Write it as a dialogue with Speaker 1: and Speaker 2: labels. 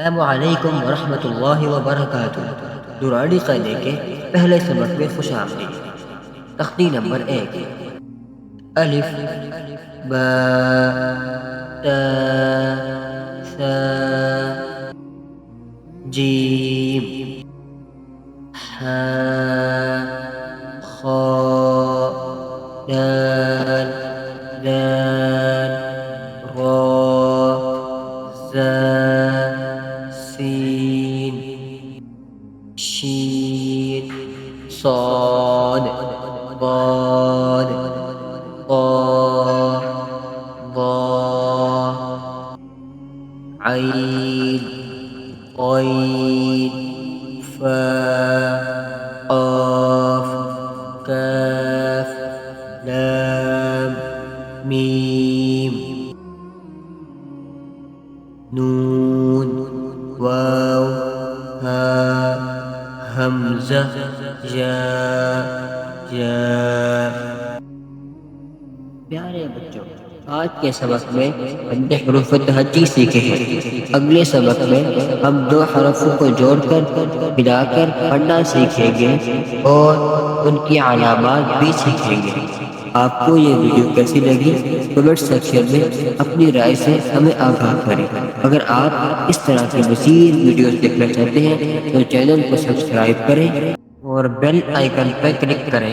Speaker 1: अस्सलामुअलैकुम वरहमतुल्लाहि वबरकातुहू। दुरानी क़ायदे के पहले सबक में खुशामदीद। तख्ती नंबर 1। अलिफ बा ता सा जीम हा खा दाल दाल रा ज़ा सीन शीन صاد ضاد ضاء ضاء عين غين فاء قاف كاف لام ميم नून वाव हा हमज़ा या या। प्यारे बच्चों, आज के सबक में हमने हुरूफ़ तहज्जी सीखे हैं। अगले सबक में हम दो हरफों को जोड़कर मिलाकर पढ़ना सीखेंगे और उनकी अलामात भी सीखेंगे। आपको ये वीडियो कैसी लगी कमेंट सेक्शन में अपनी राय से हमें आगाह करें। अगर आप इस तरह की मज़ीद वीडियोस देखना चाहते हैं तो चैनल को सब्सक्राइब करें और बेल आइकन पर क्लिक करें।